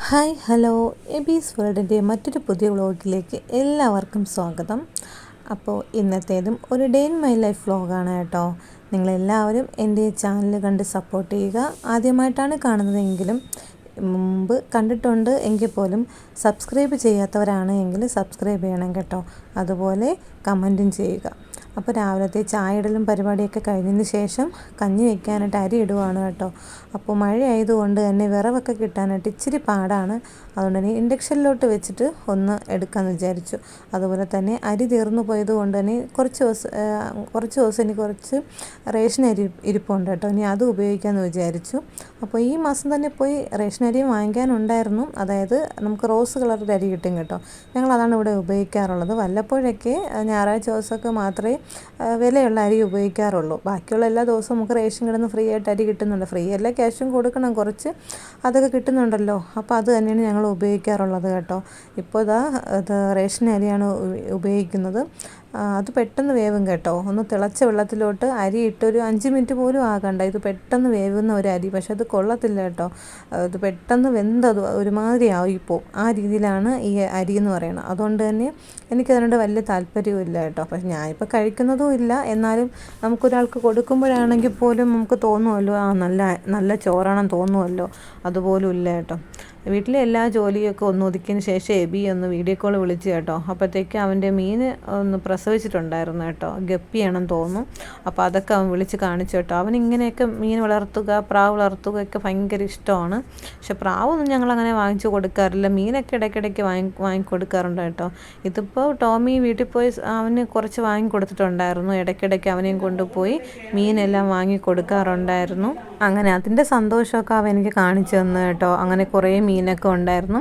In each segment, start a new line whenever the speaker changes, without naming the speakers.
Hi hello എബീസ് വേൾഡിൻ്റെ മറ്റൊരു പുതിയ വ്ളോഗിലേക്ക് എല്ലാവർക്കും സ്വാഗതം. അപ്പോൾ ഇന്നത്തേതും ഒരു ഡേ ഇൻ മൈ ലൈഫ് വ്ളോഗാണ് കേട്ടോ. നിങ്ങളെല്ലാവരും എൻ്റെ ചാനൽ കണ്ട് സപ്പോർട്ട് ചെയ്യുക. ആദ്യമായിട്ടാണ് കാണുന്നതെങ്കിലും മുമ്പ് കണ്ടിട്ടുണ്ട് എങ്കിൽ പോലും സബ്സ്ക്രൈബ് ചെയ്യാത്തവരാണ് എങ്കിൽ സബ്സ്ക്രൈബ് ചെയ്യണം കേട്ടോ. അതുപോലെ കമൻറ്റും ചെയ്യുക. അപ്പോൾ രാവിലത്തെ ചായ ഇടലും പരിപാടിയൊക്കെ കഴിഞ്ഞതിന് ശേഷം കഞ്ഞി വയ്ക്കാനായിട്ട് അരി ഇടുവാണ് കേട്ടോ. അപ്പോൾ മഴ ആയതുകൊണ്ട് തന്നെ വിറവൊക്കെ കിട്ടാനായിട്ട് ഇച്ചിരി പാടാണ്. അതുകൊണ്ട് തന്നെ ഇൻഡക്ഷനിലോട്ട് വെച്ചിട്ട് ഒന്ന് എടുക്കാമെന്ന് വിചാരിച്ചു. അതുപോലെ തന്നെ അരി തീർന്നു പോയത് കൊണ്ട് തന്നെ കുറച്ച് ദിവസം എനിക്ക് കുറച്ച് റേഷൻ അരി ഇരിപ്പുണ്ട് കേട്ടോ. ഇനി അത് ഉപയോഗിക്കാമെന്ന് വിചാരിച്ചു. അപ്പോൾ ഈ മാസം തന്നെ പോയി റേഷൻ അരി വാങ്ങിക്കാനുണ്ടായിരുന്നു. അതായത് നമുക്ക് റോസ് കളറിൻ്റെ അരി കിട്ടും കേട്ടോ. ഞങ്ങളതാണ് ഇവിടെ ഉപയോഗിക്കാറുള്ളത്. വല്ലപ്പോഴൊക്കെ ഞായറാഴ്ച ദിവസമൊക്കെ മാത്രമേ വിലയുള്ള അരി ഉപയോഗിക്കാറുള്ളൂ. ബാക്കിയുള്ള എല്ലാ ദിവസവും നമുക്ക് റേഷൻ കിടന്ന് ഫ്രീ ആയിട്ട് അരി കിട്ടുന്നുണ്ട്. ഫ്രീ അല്ല, ക്യാഷും കൊടുക്കണം കുറച്ച്, അതൊക്കെ കിട്ടുന്നുണ്ടല്ലോ. അപ്പോൾ അത് തന്നെയാണ് ഞങ്ങൾ ഉപയോഗിക്കാറുള്ളത് കേട്ടോ. ഇപ്പോൾ ഇത് റേഷൻ അരിയാണ് ഉപയോഗിക്കുന്നത്. അത് പെട്ടെന്ന് വേവും കേട്ടോ. ഒന്ന് തിളച്ച വെള്ളത്തിലോട്ട് അരി ഇട്ടൊരു 5 മിനിറ്റ് പോലും ആകണ്ട. ഇത് പെട്ടെന്ന് വേവുന്ന ഒരു അരി, പക്ഷെ അത് കൊള്ളത്തില്ല കേട്ടോ. ഇത് പെട്ടെന്ന് വെന്തത് ഒരുമാതിരി ആയിപ്പോവും. ആ രീതിയിലാണ് ഈ അരി എന്ന് പറയുന്നത്. അതുകൊണ്ട് തന്നെ എനിക്കതിനോട് വലിയ താല്പര്യവും ഇല്ല കേട്ടോ. പക്ഷെ ഞാനിപ്പോൾ കഴിക്കുന്നതും ഇല്ല. എന്നാലും നമുക്കൊരാൾക്ക് കൊടുക്കുമ്പോഴാണെങ്കിൽ പോലും നമുക്ക് തോന്നുമല്ലോ, നല്ല ചോറാണെന്ന് തോന്നുമല്ലോ. അതുപോലും ഇല്ല കേട്ടോ. വീട്ടിലെ എല്ലാ ജോലിയൊക്കെ ഒന്ന് ഒതുക്കിയതിന് ശേഷം എബി ഒന്ന് വീഡിയോ കോൾ വിളിച്ചു കേട്ടോ. അപ്പോഴത്തേക്ക് അവൻ്റെ മീൻ ഒന്ന് പ്രസവിച്ചിട്ടുണ്ടായിരുന്നു കേട്ടോ. ഗപ്പിയാണെന്ന് തോന്നുന്നു. അപ്പോൾ അതൊക്കെ അവൻ വിളിച്ച് കാണിച്ചു കേട്ടോ. അവനിങ്ങനെയൊക്കെ മീൻ വളർത്തുക, പ്രാവ് വളർത്തുക ഒക്കെ ഭയങ്കര ഇഷ്ടമാണ്. പക്ഷെ പ്രാവൊന്നും ഞങ്ങളങ്ങനെ വാങ്ങിച്ചു കൊടുക്കാറില്ല. മീനൊക്കെ ഇടയ്ക്കിടയ്ക്ക് വാങ്ങിക്കൊടുക്കാറുണ്ട് കേട്ടോ. ഇതിപ്പോൾ ടോമി വീട്ടിൽ പോയി അവന് കുറച്ച് വാങ്ങിക്കൊടുത്തിട്ടുണ്ടായിരുന്നു. ഇടയ്ക്കിടയ്ക്ക് അവനെയും കൊണ്ടുപോയി മീനെല്ലാം വാങ്ങി കൊടുക്കാറുണ്ടായിരുന്നു. അങ്ങനെ അതിൻ്റെ സന്തോഷമൊക്കെ അവൻ എനിക്ക് കാണിച്ചു തന്നു കേട്ടോ. അങ്ങനെ കുറേ മീനൊക്കെ ഉണ്ടായിരുന്നു.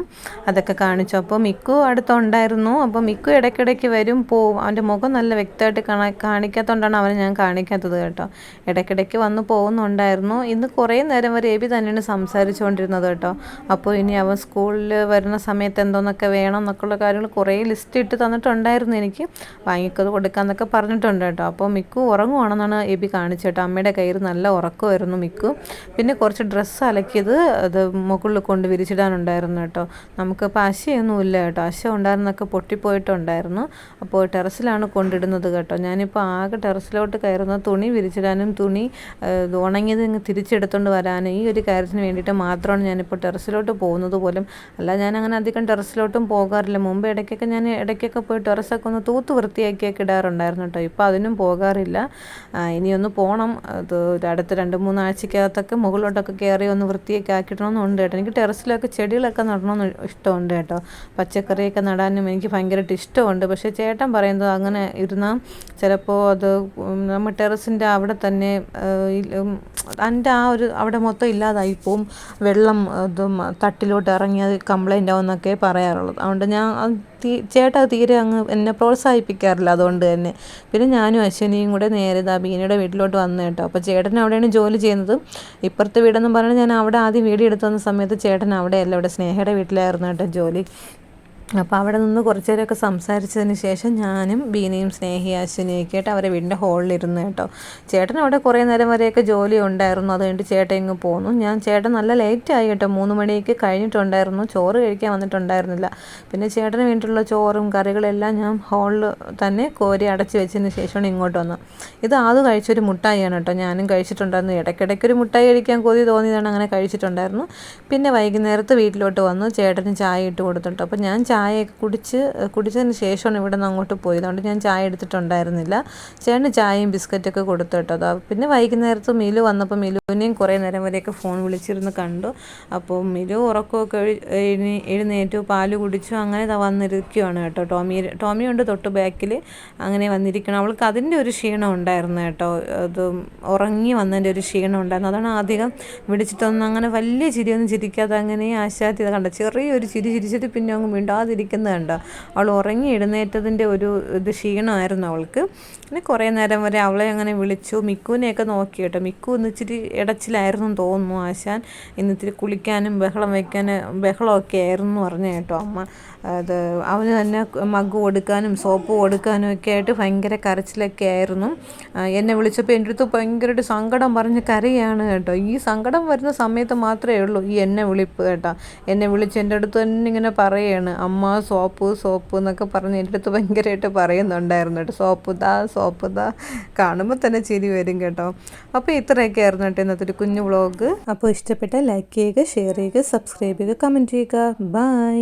അതൊക്കെ കാണിച്ചു. അപ്പോൾ മിക്കു അടുത്തുണ്ടായിരുന്നു. അപ്പോൾ മിക്കു ഇടയ്ക്കിടയ്ക്ക് വരും പോവും. അവൻ്റെ മുഖം നല്ല വ്യക്തമായിട്ട് കാണിക്കാത്തതുകൊണ്ടാണ് അവനെ ഞാൻ കാണിക്കാത്തത് കേട്ടോ. ഇടയ്ക്കിടയ്ക്ക് വന്ന് പോകുന്നുണ്ടായിരുന്നു. ഇന്ന് കുറേ നേരം വരെ എബി തന്നെയാണ് സംസാരിച്ചുകൊണ്ടിരുന്നത് കേട്ടോ. അപ്പോൾ ഇനി അവൻ സ്കൂളിൽ വരുന്ന സമയത്ത് എന്തോന്നൊക്കെ വേണം എന്നൊക്കെയുള്ള കാര്യങ്ങൾ കുറേ ലിസ്റ്റ് ഇട്ട് തന്നിട്ടുണ്ടായിരുന്നു. എനിക്ക് വാങ്ങിക്കത് കൊടുക്കാമെന്നൊക്കെ പറഞ്ഞിട്ടുണ്ട് കേട്ടോ. അപ്പോൾ മിക്കു ഉറങ്ങുവാണെന്നാണ് എബി കാണിച്ചത് കേട്ടോ. അമ്മയുടെ കയ്യിൽ നല്ല ഉറക്കമായിരുന്നു മിക്കു. പിന്നെ കുറച്ച് ഡ്രസ്സ് അലക്കിയത് അത് മുകളിൽ കൊണ്ട് വിരിച്ചിടാനുണ്ടായിരുന്നു കേട്ടോ. നമുക്കിപ്പോൾ അശയൊന്നുമില്ല കേട്ടോ. അശ ഉണ്ടായിരുന്നൊക്കെ പൊട്ടിപ്പോയിട്ടുണ്ടായിരുന്നു. അപ്പോൾ ടെറസിലാണ് കൊണ്ടിടുന്നത് കേട്ടോ. ഞാനിപ്പോൾ ആകെ ടെറസിലോട്ട് കയറുന്ന തുണി വിരിച്ചിടാനും തുണി ഉണങ്ങിയത് തിരിച്ചെടുത്തുകൊണ്ട് വരാനും ഈ ഒരു കാര്യത്തിന് വേണ്ടിയിട്ട് മാത്രമാണ് ഞാനിപ്പോൾ ടെറസിലോട്ട് പോകുന്നത് പോലും. അല്ല, ഞാനങ്ങനെ അധികം ടെറസിലോട്ടും പോകാറില്ല. മുമ്പ് ഇടയ്ക്കൊക്കെ പോയി ടെറസൊക്കെ ഒന്ന് തൂത്ത് വൃത്തിയാക്കിയൊക്കെ ഇടാറുണ്ടായിരുന്നു കേട്ടോ. ഇപ്പോൾ അതിനും പോകാറില്ല. ഇനിയൊന്ന് പോകണം. അത് അടുത്ത 2-3 ആഴ്ചക്കകത്തൊക്കെ മുകളിലോട്ടൊക്കെ കയറി ഒന്ന് വൃത്തിയൊക്കെ ആക്കിയിടണമെന്നുണ്ട് കേട്ടോ. എനിക്ക് ടെറസിലൊക്കെ ചെടികളൊക്കെ നടണമെന്ന് ഇഷ്ടമുണ്ട് കേട്ടോ. പച്ചക്കറിയൊക്കെ നടാനും എനിക്ക് ഭയങ്കരമായിട്ട് ഇഷ്ടമുണ്ട്. പക്ഷേ ചേട്ടൻ പറയുന്നത് അങ്ങനെ ഇരുന്നാൽ ചിലപ്പോൾ അത് നമ്മൾ ടെറസിൻ്റെ അവിടെ തന്നെ അതിൻ്റെ അവിടെ മൊത്തം ഇല്ലാതായിപ്പോവും. വെള്ളം തട്ടിലോട്ട് ഇറങ്ങി അത് കംപ്ലൈൻ്റ് ആവുമെന്നൊക്കെ പറയാറുള്ളത്. അതുകൊണ്ട് ഞാൻ ചേട്ടാ തീരെ അങ്ങ് എന്നെ പ്രോത്സാഹിപ്പിക്കാറില്ല. അതുകൊണ്ട് തന്നെ പിന്നെ ഞാനും അശ്വനിയും കൂടെ നേരെ ബീനയുടെ വീട്ടിലോട്ട് വന്നു കേട്ടോ. അപ്പോൾ ചേട്ടൻ അവിടെയാണ് ജോലി ചെയ്യുന്നത്. ഇപ്പുറത്തെ വീടെന്ന് പറഞ്ഞാൽ ഞാൻ അവിടെ ആദ്യം വീഡിയോ എടുത്തു വന്ന സമയത്ത് ചേട്ടൻ അവിടെയല്ല, ഇവിടെ സ്നേഹയുടെ വീട്ടിലായിരുന്നു കേട്ടോ ജോലി. അപ്പോൾ അവിടെ നിന്ന് കുറച്ച് നേരമൊക്കെ സംസാരിച്ചതിന് ശേഷം ഞാനും ബീനയും സ്നേഹിയും അശ്വിനിയൊക്കെ ആയിട്ട് അവരെ വീടിൻ്റെ ഹോളിലിരുന്നു കേട്ടോ. ചേട്ടൻ അവിടെ കുറേ നേരം വരെയൊക്കെ ജോലി ഉണ്ടായിരുന്നു. അത് കഴിഞ്ഞിട്ട് ചേട്ടൻ ഇങ്ങ് പോന്നു. ചേട്ടൻ നല്ല ലേറ്റായി കേട്ടോ. 3 മണിയൊക്കെ കഴിഞ്ഞിട്ടുണ്ടായിരുന്നു. ചോറ് കഴിക്കാൻ വന്നിട്ടുണ്ടായിരുന്നില്ല. പിന്നെ ചേട്ടന് വേണ്ടിയിട്ടുള്ള ചോറും കറികളെല്ലാം ഞാൻ ഹോളിൽ തന്നെ കോരി അടച്ച് വെച്ചതിന് ശേഷമാണ് ഇങ്ങോട്ട് വന്നത്. ഇത് ആദ്യം കഴിച്ചൊരു മുട്ടായിയാണ് കേട്ടോ. ഞാനും കഴിച്ചിട്ടുണ്ടായിരുന്നു. ഇടയ്ക്കിടയ്ക്കൊരു മുട്ടായി കഴിക്കാൻ കൊതി തോന്നിയതാണ്, അങ്ങനെ കഴിച്ചിട്ടുണ്ടായിരുന്നു. പിന്നെ വൈകുന്നേരത്ത് വീട്ടിലോട്ട് വന്നു ചേട്ടന് ചായ ഇട്ട് കൊടുത്തിട്ട്. അപ്പോൾ ഞാൻ ചായയൊക്കെ കുടിച്ചതിന് ശേഷമാണ് ഇവിടെ നിന്ന് അങ്ങോട്ട് പോയത്. അതുകൊണ്ട് ഞാൻ ചായ എടുത്തിട്ടുണ്ടായിരുന്നില്ല. ചേട്ടന് ചായയും ബിസ്ക്കറ്റൊക്കെ കൊടുത്തു കേട്ടോ. പിന്നെ വൈകുന്നേരത്ത് മിലു വന്നപ്പോൾ മിലുവിനെയും കുറേ നേരം വരെയൊക്കെ ഫോൺ വിളിച്ചിരുന്ന് കണ്ടു. അപ്പോൾ മിലു ഉറക്കമൊക്കെ എഴുന്നേറ്റു, പാല് കുടിച്ചു, അങ്ങനെ വന്നിരിക്കുകയാണ് കേട്ടോ. ടോമിയുണ്ട് തൊട്ട് ബാക്കിൽ, അങ്ങനെ വന്നിരിക്കണം. അവൾക്ക് അതിൻ്റെ ഒരു ക്ഷീണം ഉണ്ടായിരുന്നു കേട്ടോ. അത് ഉറങ്ങി വന്നതിൻ്റെ ഒരു ക്ഷീണം ഉണ്ടായിരുന്നു. അതാണ് അധികം വിളിച്ചിട്ടൊന്നും അങ്ങനെ വലിയ ചിരിയൊന്നും ചിരിക്കാതെ അങ്ങനെ ആശാത്തി കണ്ട ചെറിയൊരു ചിരി ചിരിച്ചിട്ട് പിന്നെ അങ്ങ് മിണ്ടാതെ മിണ്ടാതിരിക്കുന്നത് അവൾ ഉറങ്ങി എഴുന്നേറ്റതിൻ്റെ ഒരു ഇത് ക്ഷീണമായിരുന്നു അവൾക്ക്. പിന്നെ കുറേ നേരം വരെ അവളെ അങ്ങനെ വിളിച്ചു. മിക്കുവിനെയൊക്കെ നോക്കി കേട്ടോ. മിക്കു ഇച്ചിരി ഇടച്ചിലായിരുന്നു തോന്നുന്നു. ആശാൻ ഇന്നിത്തിരി കുളിക്കാനും ബഹളമൊക്കെ ആയിരുന്നു പറഞ്ഞു കേട്ടോ അമ്മ. അത് അവന് തന്നെ മഗ് കൊടുക്കാനും സോപ്പ് കൊടുക്കാനും ഒക്കെ ആയിട്ട് ഭയങ്കര കരച്ചിലൊക്കെ ആയിരുന്നു. എന്നെ വിളിച്ചപ്പോൾ എൻ്റെ അടുത്ത് ഭയങ്കരമായിട്ട് സങ്കടം പറഞ്ഞ് കരയാണ് കേട്ടോ. ഈ സങ്കടം വരുന്ന സമയത്ത് മാത്രമേ ഉള്ളൂ ഈ എന്നെ വിളിപ്പ് കേട്ടോ. എന്നെ വിളിച്ച് എൻ്റെ അടുത്ത് തന്നെ ഇങ്ങനെ പറയുകയാണ്, അമ്മ സോപ്പ് എന്നൊക്കെ പറഞ്ഞ് എൻ്റെ അടുത്ത് ഭയങ്കരമായിട്ട് പറയുന്നുണ്ടായിരുന്നു കേട്ടോ. സോപ്പ് ദാ കാണുമ്പോൾ തന്നെ ചിരി വരും കേട്ടോ. അപ്പോൾ ഇത്രയൊക്കെ ആയിരുന്നു കേട്ടോ ഇന്നത്തെ ഒരു കുഞ്ഞു വ്ളോഗ്. അപ്പോൾ ഇഷ്ടപ്പെട്ട ലൈക്ക് ചെയ്യുക, ഷെയർ ചെയ്യുക, സബ്സ്ക്രൈബ് ചെയ്യുക, കമൻറ്റ് ചെയ്യുക. ബൈ.